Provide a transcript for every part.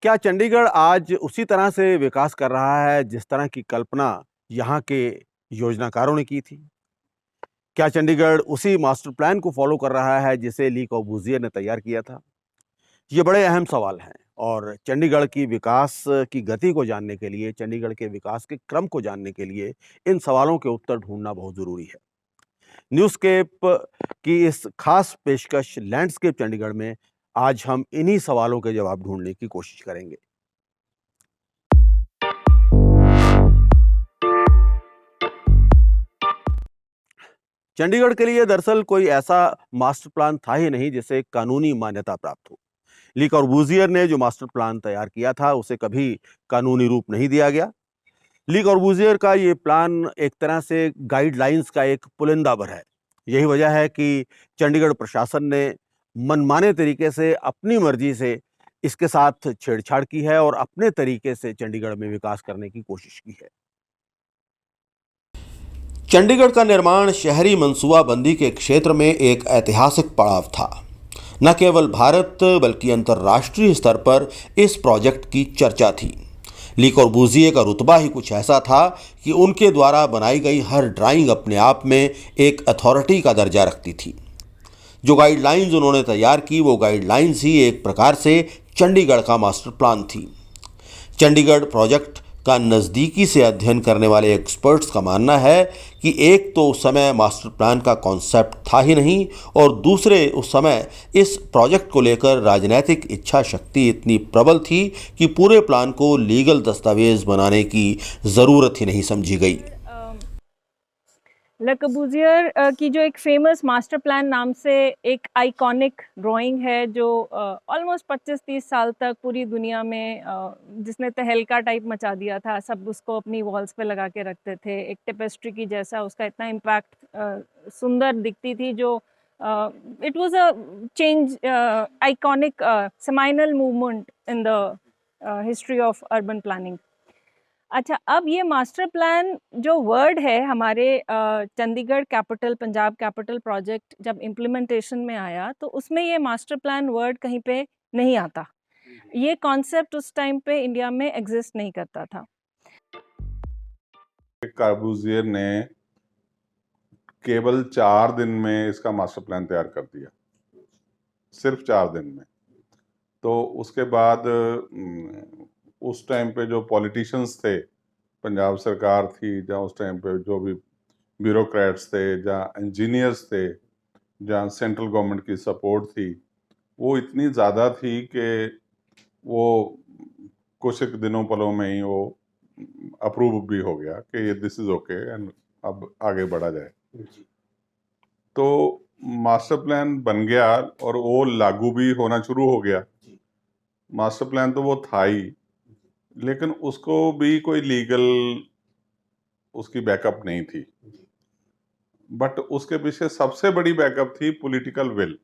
क्या चंडीगढ़ आज उसी तरह से विकास कर रहा है जिस तरह की कल्पना यहाँ के योजनाकारों ने की थी? क्या चंडीगढ़ उसी मास्टर प्लान को फॉलो कर रहा है जिसे ली कॉर्बूजियर ने तैयार किया था? ये बड़े अहम सवाल हैं और चंडीगढ़ की विकास की गति को जानने के लिए, चंडीगढ़ के विकास के क्रम को जानने के लिए इन सवालों के उत्तर ढूंढना बहुत ज़रूरी है। न्यूज़स्केप की इस खास पेशकश लैंडस्केप चंडीगढ़ में आज हम इन्हीं सवालों के जवाब ढूंढने की कोशिश करेंगे। चंडीगढ़ के लिए दरअसल कोई ऐसा मास्टर प्लान था ही नहीं जिसे कानूनी मान्यता प्राप्त हो। ली कॉर्बूजियर ने जो मास्टर प्लान तैयार किया था उसे कभी कानूनी रूप नहीं दिया गया। ली कॉर्बूजियर का ये प्लान एक तरह से गाइडलाइंस का एक पुलिंदा भर है। यही वजह है कि चंडीगढ़ प्रशासन ने मनमाने तरीके से अपनी मर्जी से इसके साथ छेड़छाड़ की है और अपने तरीके से चंडीगढ़ में विकास करने की कोशिश की है। चंडीगढ़ का निर्माण शहरी मनसूबाबंदी के क्षेत्र में एक ऐतिहासिक पड़ाव था। न केवल भारत बल्कि अंतर्राष्ट्रीय स्तर पर इस प्रोजेक्ट की चर्चा थी। ली कॉर्बूजियर का रुतबा ही कुछ ऐसा था कि उनके द्वारा बनाई गई हर ड्राइंग अपने आप में एक अथॉरिटी का दर्जा रखती थी। जो गाइडलाइंस उन्होंने तैयार की वो गाइडलाइंस ही एक प्रकार से चंडीगढ़ का मास्टर प्लान थी। चंडीगढ़ प्रोजेक्ट का नज़दीकी से अध्ययन करने वाले एक्सपर्ट्स का मानना है कि एक तो उस समय मास्टर प्लान का कॉन्सेप्ट था ही नहीं और दूसरे उस समय इस प्रोजेक्ट को लेकर राजनीतिक इच्छा शक्ति इतनी प्रबल थी कि पूरे प्लान को लीगल दस्तावेज बनाने की ज़रूरत ही नहीं समझी गई। ले कॉर्बूजियर की जो एक फेमस मास्टर प्लान नाम से एक आइकॉनिक ड्राइंग है जो ऑलमोस्ट 25-30 साल तक पूरी दुनिया में जिसने तहलका टाइप मचा दिया था। सब उसको अपनी वॉल्स पे लगा के रखते थे। एक टेपेस्ट्री की जैसा उसका इतना इम्पैक्ट सुंदर दिखती थी जो it was a change iconic seminal movement in the history of urban planning. अच्छा, अब ये मास्टर प्लान जो वर्ड है हमारे Chandigarh capital Punjab capital project जब इम्प्लीमेंटेशन में आया तो उसमें ये मास्टर प्लान वर्ड कहीं पे नहीं आता। ये कॉन्सेप्ट उस टाइम पे इंडिया में एग्जिस्ट नहीं करता था। कॉर्बूजियर ने केवल 4 दिन में इसका मास्टर प्लान तैयार कर दिया, सिर्फ 4 दिन में। तो उसके बाद उस टाइम पे जो पॉलिटिशियंस थे, पंजाब सरकार थी, जहाँ उस टाइम पे जो भी ब्यूरोक्रेट्स थे, जहाँ इंजीनियर्स थे, जहाँ सेंट्रल गवर्नमेंट की सपोर्ट थी, वो इतनी ज़्यादा थी कि वो कुछ एक दिनों पलों में ही वो अप्रूव भी हो गया कि ये दिस इज़ ओके एंड अब आगे बढ़ा जाए। तो मास्टर प्लान बन गया और वो लागू भी होना शुरू हो गया। मास्टर प्लान तो वो था ही, लेकिन उसको भी कोई लीगल उसकी बैकअप नहीं थी। बट उसके पीछे सबसे बड़ी बैकअप थी पॉलिटिकल विल।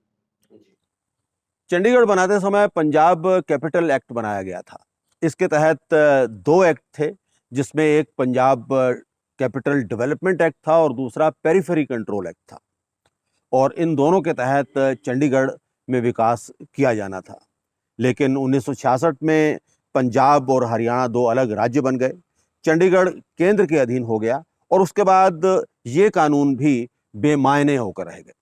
चंडीगढ़ बनाते समय पंजाब कैपिटल एक्ट बनाया गया था। इसके तहत 2 एक्ट थे जिसमें एक पंजाब कैपिटल डेवलपमेंट एक्ट था और दूसरा पेरिफेरी कंट्रोल एक्ट था और इन दोनों के तहत चंडीगढ़ में विकास किया जाना था। लेकिन 1966 में पंजाब और हरियाणा 2 अलग राज्य बन गए। चंडीगढ़ केंद्र के अधीन हो गया और उसके बाद ये कानून भी बेमायने होकर रह गए।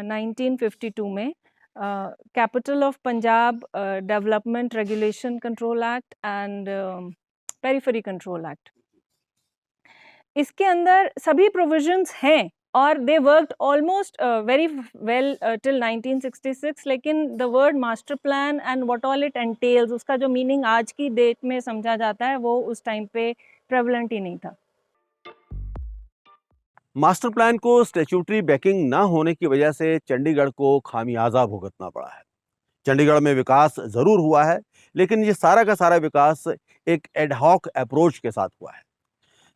1952 में capital of Punjab development regulation control act and periphery control act, इसके अंदर सभी प्रोविजंस हैं और they worked almost very well till 1966। लेकिन the word master plan and what all it एंटेल्स, उसका जो मीनिंग आज की डेट में समझा जाता है वो उस टाइम पे प्रेवलेंट ही नहीं था। मास्टर प्लान को स्टैट्यूटरी बैकिंग ना होने की वजह से चंडीगढ़ को खामियाजा भुगतना पड़ा है। चंडीगढ़ में विकास जरूर हुआ है, लेकिन ये सारा का सारा विकास एक एडहॉक अप्रोच के साथ हुआ है,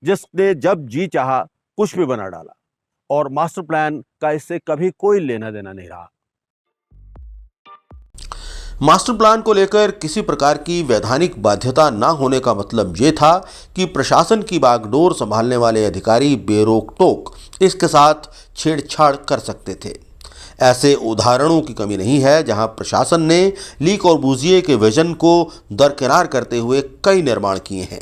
जिसने जब जी चाहा कुछ भी बना डाला और मास्टर प्लान का इससे कभी कोई लेना देना नहीं रहा। मास्टर प्लान को लेकर किसी प्रकार की वैधानिक बाध्यता न होने का मतलब ये था कि प्रशासन की बागडोर संभालने वाले अधिकारी बेरोक टोक इसके साथ छेड़छाड़ कर सकते थे। ऐसे उदाहरणों की कमी नहीं है जहां प्रशासन ने ली कॉर्बूजिए के विजन को दरकिनार करते हुए कई निर्माण किए हैं।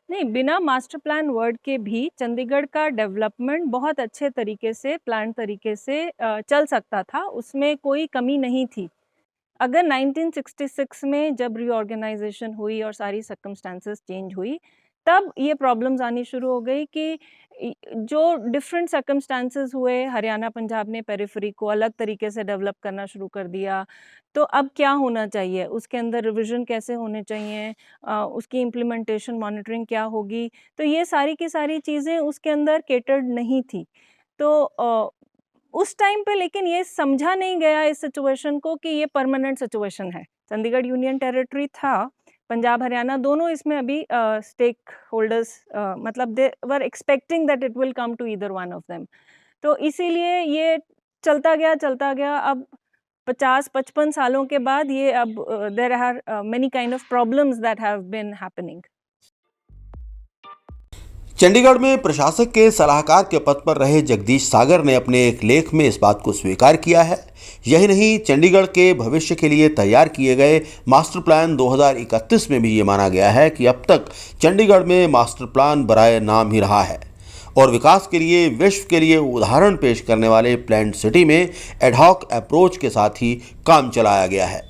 नहीं, बिना मास्टर प्लान वर्ड के भी चंडीगढ़ का डेवलपमेंट बहुत अच्छे तरीके से प्लान तरीके से चल सकता था, उसमें कोई कमी नहीं थी। अगर 1966 में जब रीऑर्गेनाइजेशन हुई और सारी सर्कमस्टेंसेस चेंज हुई, तब ये प्रॉब्लम्स आनी शुरू हो गई कि जो डिफरेंट सर्कमस्टेंसेस हुए, हरियाणा पंजाब ने पेरिफेरी को अलग तरीके से डेवलप करना शुरू कर दिया। तो अब क्या होना चाहिए, उसके अंदर रिविजन कैसे होने चाहिए, उसकी इम्प्लीमेंटेशन मॉनिटरिंग क्या होगी, तो ये सारी की सारी चीज़ें उसके अंदर केटर्ड नहीं थी। तो उस टाइम पे लेकिन ये समझा नहीं गया इस सिचुएशन को कि ये परमानेंट सिचुएशन है। चंडीगढ़ यूनियन टेरिटरी था, पंजाब हरियाणा दोनों इसमें अभी स्टेक होल्डर्स मतलब they were expecting that it will come to either one of them. तो इसीलिए ये चलता गया। अब 50-55 सालों के बाद ये अब there are many kind of problems that have been happening. Chandigarh में प्रशासक के सलाहकार के पद पर रहे जगदीश सागर ने अपने एक लेख में इस बात को स्वीकार किया है। यही नहीं, चंडीगढ़ के भविष्य के लिए तैयार किए गए मास्टर प्लान 2031 में भी ये माना गया है कि अब तक चंडीगढ़ में मास्टर प्लान बराए नाम ही रहा है और विकास के लिए विश्व के लिए उदाहरण पेश करने वाले प्लान्ड सिटी में एडहॉक अप्रोच के साथ ही काम चलाया गया है।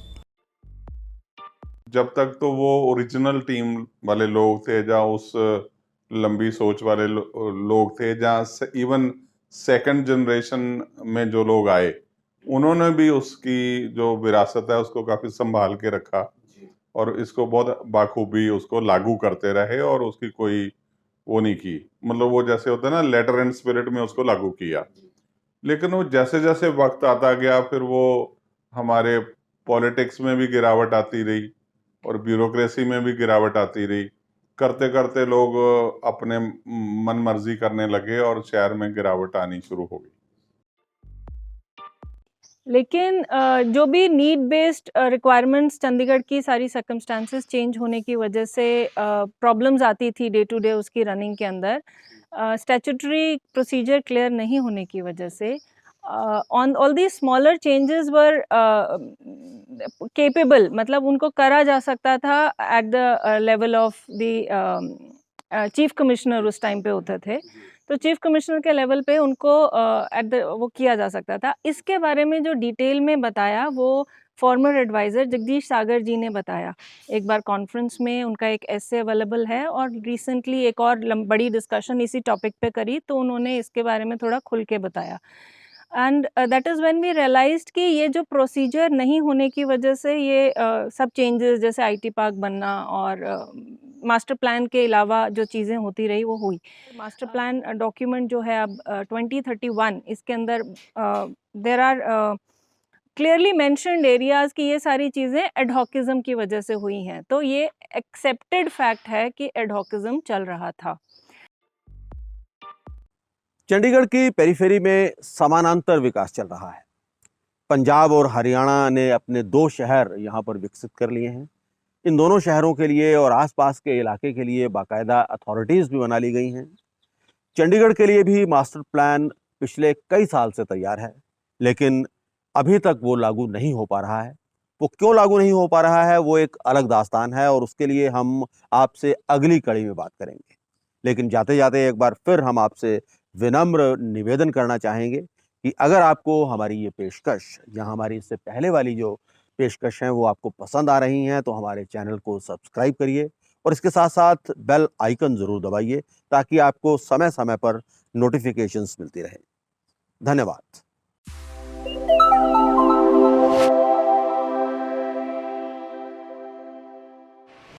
जब तक तो वो ओरिजिनल टीम वाले लोग थे, जहाँ उस लंबी सोच वाले लोग थे, जहाँ इवन सेकंड जनरेशन में जो लोग आए, उन्होंने भी उसकी जो विरासत है उसको काफी संभाल के रखा और इसको बहुत बाखूबी उसको लागू करते रहे और उसकी कोई वो नहीं की, मतलब वो जैसे होता है ना लेटर एंड स्पिरिट में उसको लागू किया। लेकिन वो जैसे जैसे वक्त आता गया, फिर वो हमारे पॉलिटिक्स में भी गिरावट आती रही और ब्यूरोक्रेसी में भी गिरावट आती रही। करते करते लोग अपने मन मर्जी करने लगे और शहर में गिरावट आनी शुरू हो गई। लेकिन जो भी नीड बेस्ड रिक्वायरमेंट्स चंडीगढ़ की सारी सर्कमस्टांसेस चेंज होने की वजह से प्रॉब्लम्स आती थी डे टू डे उसकी रनिंग के अंदर, स्टैट्यूटरी प्रोसीजर क्लियर नहीं होने की वजह से on all the smaller changes were capable, मतलब उनको करा जा सकता था at the level of the chief commissioner उस टाइम पे होते थे, तो चीफ कमिश्नर के लेवल पे उनको वो किया जा सकता था। इसके बारे में जो डिटेल में बताया वो फॉर्मर एडवाइज़र जगदीश सागर जी ने बताया। एक बार कॉन्फ्रेंस में उनका एक एसे अवेलेबल है और रिसेंटली एक और बड़ी डिस्कशन इसी टॉपिक पे करी, तो उन्होंने इसके बारे में थोड़ा खुल के बताया। And that is when we realized कि ये जो प्रोसीजर नहीं होने की वजह से ये सब चेंजेस जैसे आईटी पार्क बनना और मास्टर प्लान के अलावा जो चीज़ें होती रही वो हुई। मास्टर प्लान डॉक्यूमेंट जो है अब 2031 इसके अंदर there are clearly mentioned areas की ये सारी चीज़ें एडहॉकिज़्म की वजह से हुई हैं। तो ये एक्सेप्टेड फैक्ट है कि एडहॉकिज़्म चल रहा था। चंडीगढ़ की पेरिफेरी में समानांतर विकास चल रहा है। पंजाब और हरियाणा ने अपने 2 शहर यहाँ पर विकसित कर लिए हैं। इन दोनों शहरों के लिए और आसपास के इलाके के लिए बाकायदा अथॉरिटीज़ भी बना ली गई हैं। चंडीगढ़ के लिए भी मास्टर प्लान पिछले कई साल से तैयार है, लेकिन अभी तक वो लागू नहीं हो पा रहा है। वो क्यों लागू नहीं हो पा रहा है वो एक अलग दास्तान है और उसके लिए हम आपसे अगली कड़ी में बात करेंगे। लेकिन जाते जाते एक बार फिर हम आपसे विनम्र निवेदन करना चाहेंगे कि अगर आपको हमारी ये पेशकश या हमारी इससे पहले वाली जो पेशकश हैं वो आपको पसंद आ रही हैं तो हमारे चैनल को सब्सक्राइब करिए और इसके साथ साथ बेल आइकन ज़रूर दबाइए ताकि आपको समय समय पर नोटिफिकेशंस मिलती रहें। धन्यवाद।